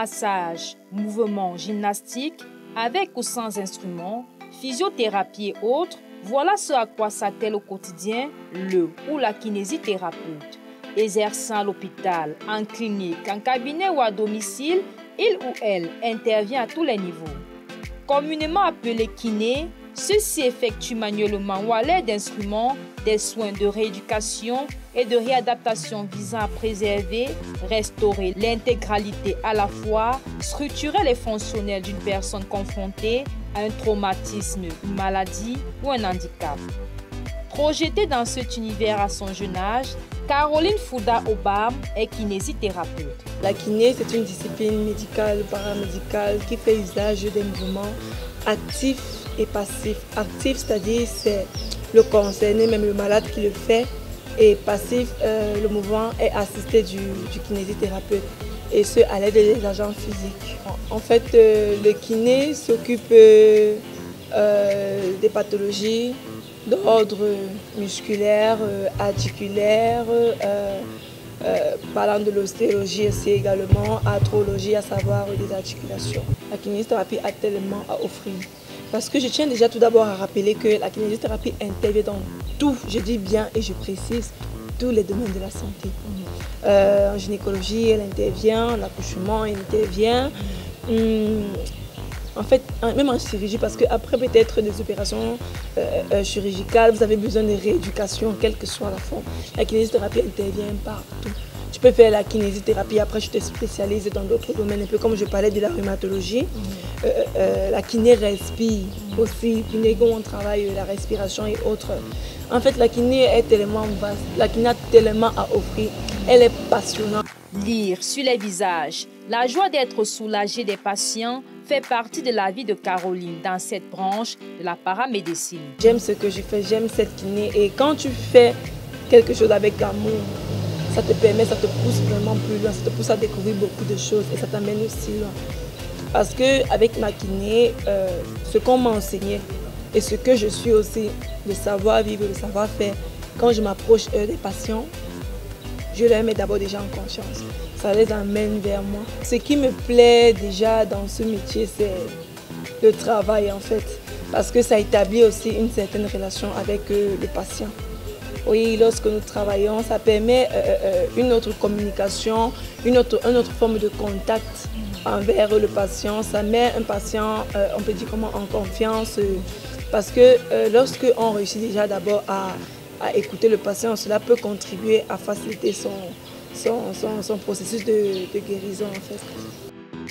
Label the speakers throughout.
Speaker 1: Massage, mouvement, gymnastique, avec ou sans instrument, physiothérapie et autres, voilà ce à quoi s'attelle au quotidien le ou la kinésithérapeute. Exerçant à l'hôpital, en clinique, en cabinet ou à domicile, il ou elle intervient à tous les niveaux. Communément appelé kiné, ceci effectue manuellement ou à l'aide d'instruments des soins de rééducation et de réadaptation visant à préserver, restaurer l'intégralité à la fois structurelle et fonctionnelle d'une personne confrontée à un traumatisme, une maladie ou un handicap. Projetée dans cet univers à son jeune âge, Caroline Fouda-Obam est kinésithérapeute.
Speaker 2: La kiné, c'est une discipline médicale, paramédicale qui fait usage des mouvements actifs et passifs. Actif, c'est-à-dire c'est le concerné, même le malade qui le fait. Et passif, le mouvement est assisté du kinésithérapeute. Et ce, à l'aide des agents physiques. En fait, le kiné s'occupe des pathologies d'ordre musculaire, articulaire, parlant de l'ostéologie aussi également, arthrologie, à savoir des articulations. La kinésithérapie a tellement à offrir. Parce que je tiens déjà tout d'abord à rappeler que la kinésithérapie intervient dans tout, je dis bien et je précise, tous les domaines de la santé. En gynécologie, elle intervient, en accouchement, elle intervient. En fait, même en chirurgie, parce qu'après peut-être des opérations chirurgicales, vous avez besoin de rééducation, quelle que soit la forme. La kinésithérapie intervient partout. Tu peux faire la kinésithérapie, après je te spécialise dans d'autres domaines, un peu comme je parlais de la rhumatologie. La kiné respire aussi, kiné où on travaille la respiration et autres. En fait, la kiné est tellement vaste, la kiné a tellement à offrir, elle est passionnante.
Speaker 1: Lire sur les visages, la joie d'être soulagé des patients fait partie de la vie de Caroline dans cette branche de la paramédecine.
Speaker 2: J'aime ce que je fais, j'aime cette kiné et quand tu fais quelque chose avec amour, ça te permet, ça te pousse vraiment plus loin, ça te pousse à découvrir beaucoup de choses et ça t'amène aussi loin. Parce qu'avec ma kiné, ce qu'on m'a enseigné et ce que je suis aussi, le savoir-vivre, le savoir-faire, quand je m'approche des patients, je les mets d'abord déjà en confiance. Ça les amène vers moi. Ce qui me plaît déjà dans ce métier, c'est le travail en fait. Parce que ça établit aussi une certaine relation avec le patient. Oui, lorsque nous travaillons, ça permet une autre communication, une autre forme de contact envers le patient. Ça met un patient, on peut dire comment, en confiance. Parce que lorsque on réussit déjà d'abord à écouter le patient, cela peut contribuer à faciliter son processus de guérison en fait.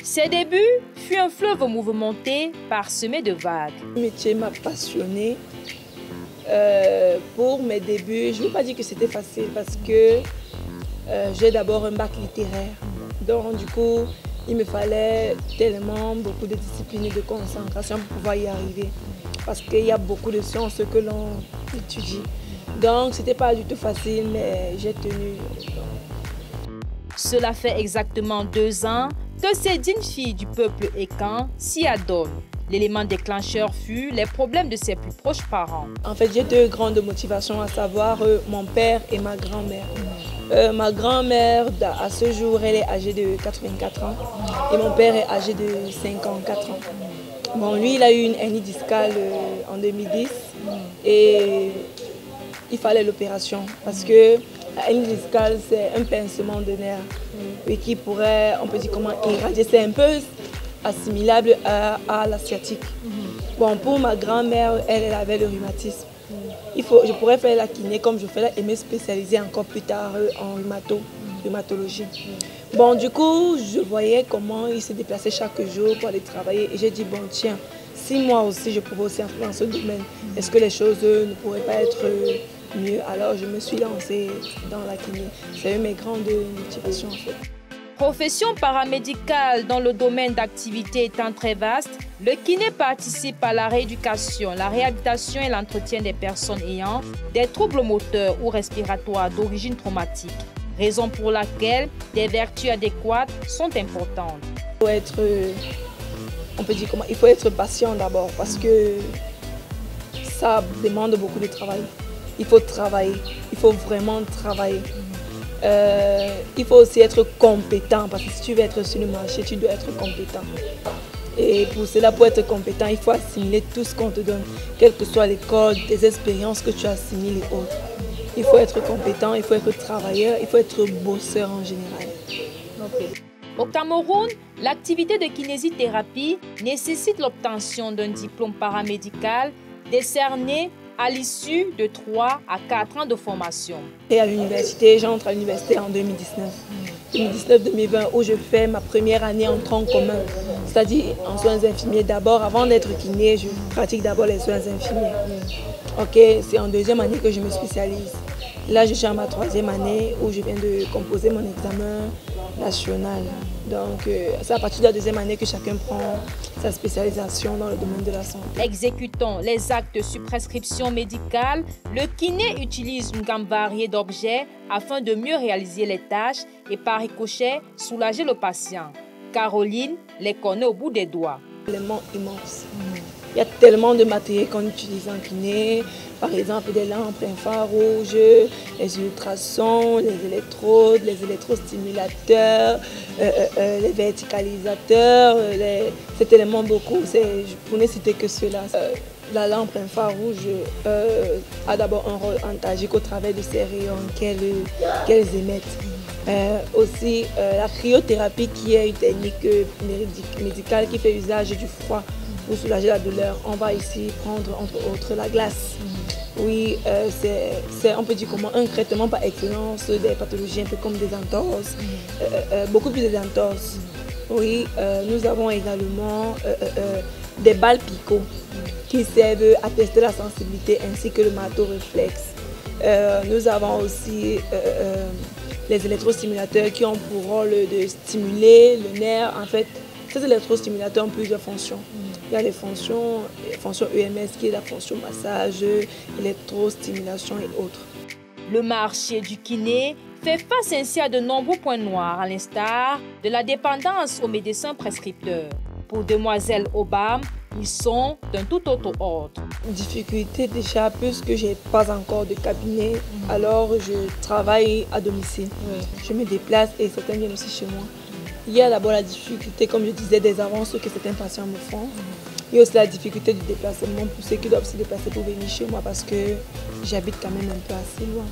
Speaker 1: Ses débuts furent un fleuve mouvementé, parsemé de vagues.
Speaker 2: Le métier m'a passionnée. Pour mes débuts, je ne veux pas dire que c'était facile parce que j'ai d'abord un bac littéraire. Donc du coup, il me fallait tellement beaucoup de discipline et de concentration pour pouvoir y arriver. Parce qu'il y a beaucoup de sciences que l'on étudie. Donc ce n'était pas du tout facile, mais j'ai tenu.
Speaker 1: Cela fait exactement 2 ans que ces dignes filles du peuple écan s'y adonnent. L'élément déclencheur fut les problèmes de ses plus proches parents.
Speaker 2: En fait, j'ai 2 grandes motivations, à savoir mon père et ma grand-mère. Ma grand-mère, à ce jour, elle est âgée de 84 ans et mon père est âgé de 54 ans. Bon, lui, il a eu une hernie discale en 2010 et il fallait l'opération parce que la hernie discale, c'est un pincement de nerfs qui pourrait, on peut dire comment, irradier. C'est un peu assimilable à la sciatique. Bon, pour ma grand-mère, elle avait le rhumatisme. Je pourrais faire la kiné comme je fais là et me spécialiser encore plus tard en rhumatologie. Bon, du coup, je voyais comment il se déplaçait chaque jour pour aller travailler et j'ai dit, bon, tiens, si moi aussi je pouvais aussi entrer dans ce domaine, est-ce que les choses ne pourraient pas être mieux? Alors, je me suis lancée dans la kiné. C'est une de mes grandes motivations en fait.
Speaker 1: Profession paramédicale dont le domaine d'activité étant très vaste, le kiné participe à la rééducation, la réhabilitation et l'entretien des personnes ayant des troubles moteurs ou respiratoires d'origine traumatique, raison pour laquelle des vertus adéquates sont importantes.
Speaker 2: Il faut être patient d'abord parce que ça demande beaucoup de travail. Il faut travailler, il faut vraiment travailler. il faut aussi être compétent, parce que si tu veux être sur le marché, tu dois être compétent. Et pour cela, pour être compétent, il faut assimiler tout ce qu'on te donne, quelle que soit l'école, tes expériences que tu assimiles et autres. Il faut être compétent, il faut être travailleur, il faut être bosseur en général.
Speaker 1: Okay. Au Cameroun, l'activité de kinésithérapie nécessite l'obtention d'un diplôme paramédical décerné à l'issue de 3 à 4 ans de formation.
Speaker 2: Et à l'université, j'entre à l'université en 2019. 2019-2020, où je fais ma première année en tronc commun, c'est-à-dire en soins infirmiers. D'abord, avant d'être kiné, je pratique d'abord les soins infirmiers. Ok, c'est en deuxième année que je me spécialise. Là, je suis à ma 3e année où je viens de composer mon examen national. Donc, c'est à partir de la 2e année que chacun prend sa spécialisation dans le domaine de la santé.
Speaker 1: Exécutant les actes sur prescription médicale, le kiné utilise une gamme variée d'objets afin de mieux réaliser les tâches et par ricochet soulager le patient. Caroline les connaît au bout des doigts.
Speaker 2: Tellement immense. Il y a tellement de matériel qu'on utilise en kiné, par exemple des lampes infrarouges, les ultrasons, les électrodes, les électrostimulateurs, les verticalisateurs, c'est tellement beaucoup, je ne citer que cela. La lampe infrarouge a d'abord un rôle antalgique au travers de ces rayons qu'elles émettent. Aussi la cryothérapie qui est une technique médicale qui fait usage du froid pour soulager la douleur. On va ici prendre entre autres la glace. Oui, c'est on peut dire comment un traitement par excellence des pathologies un peu comme des entorses, beaucoup plus des entorses. Oui, nous avons également des balles picot qui servent à tester la sensibilité ainsi que le marteau réflexe. Nous avons aussi les électrostimulateurs qui ont pour rôle de stimuler le nerf. En fait, ces électrostimulateurs ont plusieurs fonctions. Il y a les fonctions EMS qui est la fonction massage, électrostimulation et autres.
Speaker 1: Le marché du kiné fait face ainsi à de nombreux points noirs, à l'instar de la dépendance aux médecins prescripteurs. Pour Demoiselle Obam, ils sont d'un tout autre ordre.
Speaker 2: Difficulté déjà, puisque je n'ai pas encore de cabinet, alors je travaille à domicile. Je me déplace et certains viennent aussi chez moi. Il y a d'abord la difficulté, comme je disais, des avances que certains patients me font. Il y a aussi la difficulté du déplacement pour ceux qui doivent se déplacer pour venir chez moi parce que j'habite quand même un peu assez loin.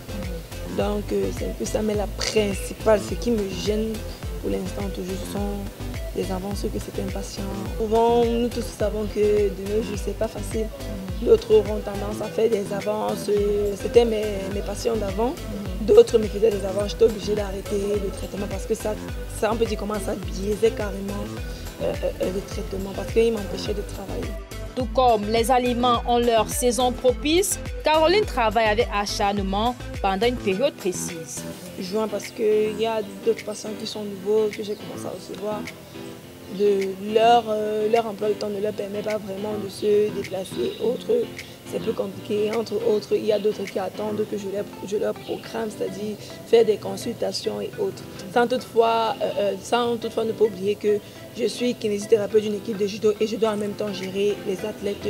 Speaker 2: Donc c'est un peu ça, mais la principale, ce qui me gêne pour l'instant toujours, ce sont les avances que certains patients. Souvent, nous tous savons que de nos jours, c'est pas facile. D'autres auront tendance à faire des avances. C'était mes patients d'avant. D'autres me faisaient des avances. J'étais obligée d'arrêter le traitement parce que ça, on peut dire comment ça biaisait carrément le traitement parce qu'il m'empêchait de travailler.
Speaker 1: Tout comme les aliments ont leur saison propice, Caroline travaille avec acharnement pendant une période précise.
Speaker 2: Juin parce qu'il y a d'autres patients qui sont nouveaux que j'ai commencé à recevoir. Leur emploi de temps ne leur permet pas vraiment de se déplacer. Autres, c'est plus compliqué. Entre autres, il y a d'autres qui attendent que je leur programme, c'est-à-dire faire des consultations et autres. Sans toutefois ne pas oublier que je suis kinésithérapeute d'une équipe de judo et je dois en même temps gérer les athlètes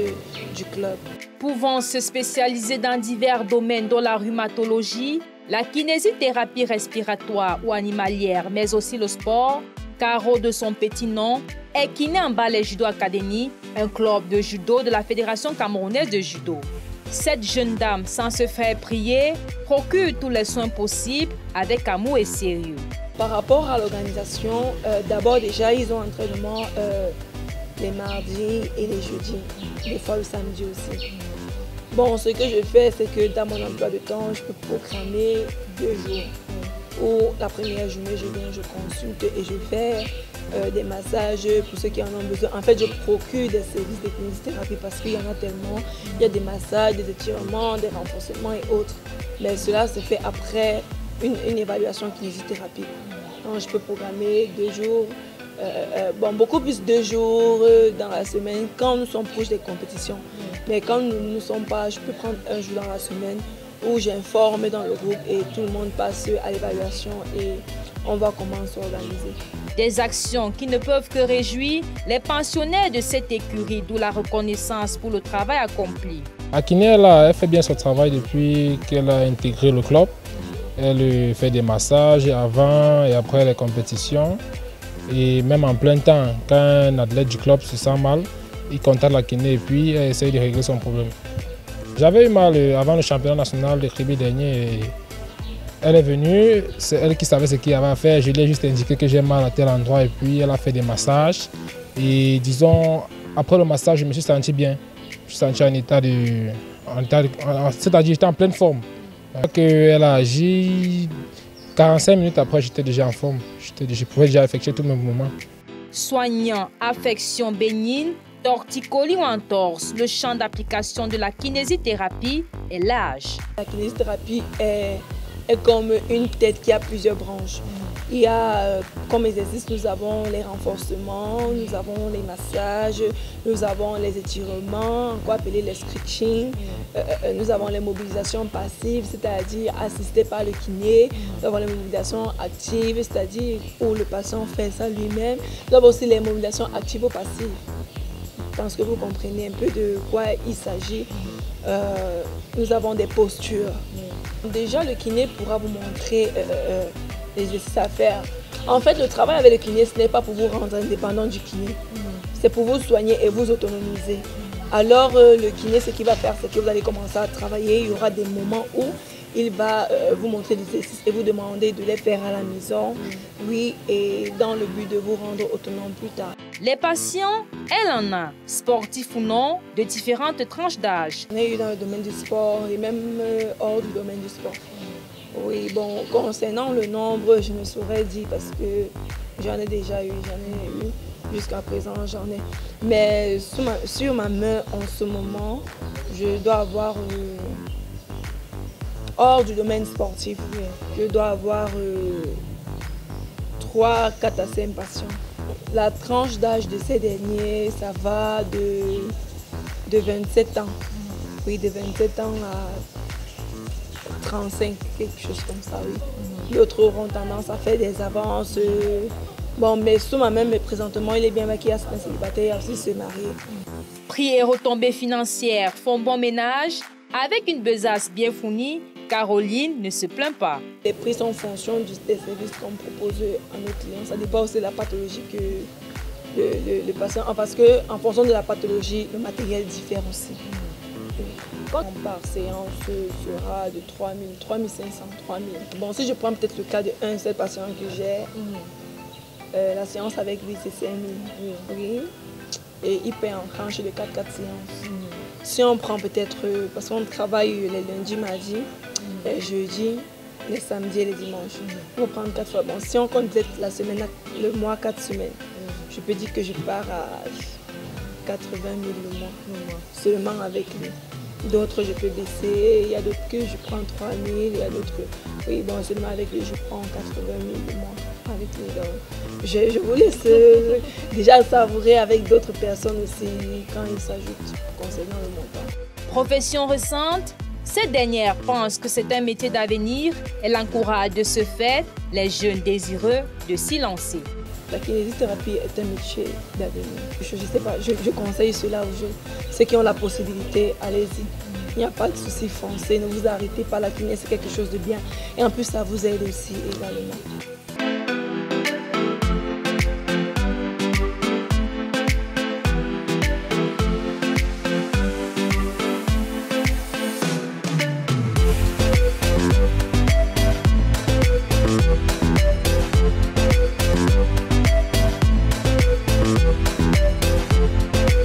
Speaker 2: du club.
Speaker 1: Pouvant se spécialiser dans divers domaines dont la rhumatologie, la kinésithérapie respiratoire ou animalière, mais aussi le sport, Caro de son petit nom est kiné en Ballet Judo Academy, un club de judo de la Fédération camerounaise de judo. Cette jeune dame, sans se faire prier, procure tous les soins possibles avec amour et sérieux.
Speaker 2: Par rapport à l'organisation, d'abord déjà ils ont entraînement les mardis et les jeudis, des fois le samedi aussi. Bon, ce que je fais, c'est que dans mon emploi de temps, je peux programmer 2 jours. Où la première journée, je viens, je consulte et je fais des massages pour ceux qui en ont besoin. En fait, je procure des services de kinésithérapie parce qu'il y en a tellement. Il y a des massages, des étirements, des renforcements et autres. Mais cela se fait après une évaluation kinésithérapie. Donc, je peux programmer 2 jours, beaucoup plus 2 jours dans la semaine quand nous sommes proches des compétitions. Mais quand nous ne sommes pas, je peux prendre 1 jour dans la semaine où j'informe dans le groupe et tout le monde passe à l'évaluation et on voit comment s'organiser.
Speaker 1: Des actions qui ne peuvent que réjouir les pensionnaires de cette écurie, d'où la reconnaissance pour le travail accompli.
Speaker 3: Akiné, elle fait bien son travail depuis qu'elle a intégré le club. Elle fait des massages avant et après les compétitions. Et même en plein temps, quand un athlète du club se sent mal, il contacte la kiné et puis elle essaye de régler son problème. J'avais eu mal avant le championnat national de rugby dernier. Et elle est venue, c'est elle qui savait ce qu'il y avait à faire. Je lui ai juste indiqué que j'ai mal à tel endroit et puis elle a fait des massages. Et disons, après le massage, je me suis senti bien. Je me suis senti en état de... C'est-à-dire j'étais en pleine forme. Elle a agi, 45 minutes après, j'étais déjà en forme. Je pouvais déjà effectuer tous mes mouvements.
Speaker 1: Soignant affection bénigne, torticolis ou entorse, le champ d'application de la kinésithérapie est large.
Speaker 2: La kinésithérapie est comme une tête qui a plusieurs branches. Il y a comme exercice, nous avons les renforcements, nous avons les massages, nous avons les étirements, quoi appeler les stretching, nous avons les mobilisations passives, c'est-à-dire assistées par le kiné, nous avons les mobilisations actives, c'est-à-dire où le patient fait ça lui-même, nous avons aussi les mobilisations actives ou passives. Je pense que vous comprenez un peu de quoi il s'agit. Nous avons des postures. Déjà, le kiné pourra vous montrer les exercices à faire. En fait, le travail avec le kiné, ce n'est pas pour vous rendre indépendant du kiné. C'est pour vous soigner et vous autonomiser. Alors, le kiné, ce qu'il va faire, c'est que vous allez commencer à travailler. Il y aura des moments où il va vous montrer des exercices et vous demander de les faire à la maison. Oui, et dans le but de vous rendre autonome plus tard.
Speaker 1: Les patients, elle en a, sportifs ou non, de différentes tranches d'âge.
Speaker 2: On est eu dans le domaine du sport et même hors du domaine du sport. Oui, bon, concernant le nombre, je ne saurais dire parce que j'en ai déjà eu, jusqu'à présent j'en ai. Mais sur ma main en ce moment, je dois avoir, hors du domaine sportif, je dois avoir 3, 4 à 5 patients. La tranche d'âge de ces derniers, ça va de 27 ans. Oui, de 27 ans à 35, quelque chose comme ça, oui. D'autres auront tendance à faire des avances. Bon, mais sous ma main, mais présentement, il est bien maquillé, c'est un célibataire, aussi se marier.
Speaker 1: Prix et retombées financières font bon ménage. Avec une besace bien fournie, Caroline ne se plaint pas.
Speaker 2: Les prix sont en fonction des services qu'on propose à nos clients. Ça dépend aussi de la pathologie que le patient a, parce qu'en fonction de la pathologie, le matériel diffère aussi. Par séance sera de 3 000, 3 500, 3 000. Bon, si je prends peut-être le cas d'un seul patient que j'ai, la séance avec lui c'est 5 000. Oui. Et il paie en tranche de 4 séances. Si on prend peut-être, parce qu'on travaille les lundis, mardis, les jeudis, les samedis et les dimanches. On va prendre 4 fois. Bon, si on compte la semaine, le mois, 4 semaines, je peux dire que je pars à 80 000 le mois, seulement avec lui. D'autres, je peux baisser. Il y a d'autres que je prends 3 000. Il y a d'autres que, oui, bon, seulement avec lui, je prends 80 000 le mois. Avec lui, donc, je vous laisse déjà savourer avec d'autres personnes aussi quand ils s'ajoutent concernant le montant.
Speaker 1: Profession récente, cette dernière pense que c'est un métier d'avenir. Elle encourage de ce fait les jeunes désireux de s'y lancer.
Speaker 2: La kinésithérapie est un métier d'avenir. Je ne sais pas, je conseille cela aux jeunes. Ceux qui ont la possibilité, allez-y. Il n'y a pas de souci, foncez, ne vous arrêtez pas. La kiné, c'est quelque chose de bien. Et en plus, ça vous aide aussi également.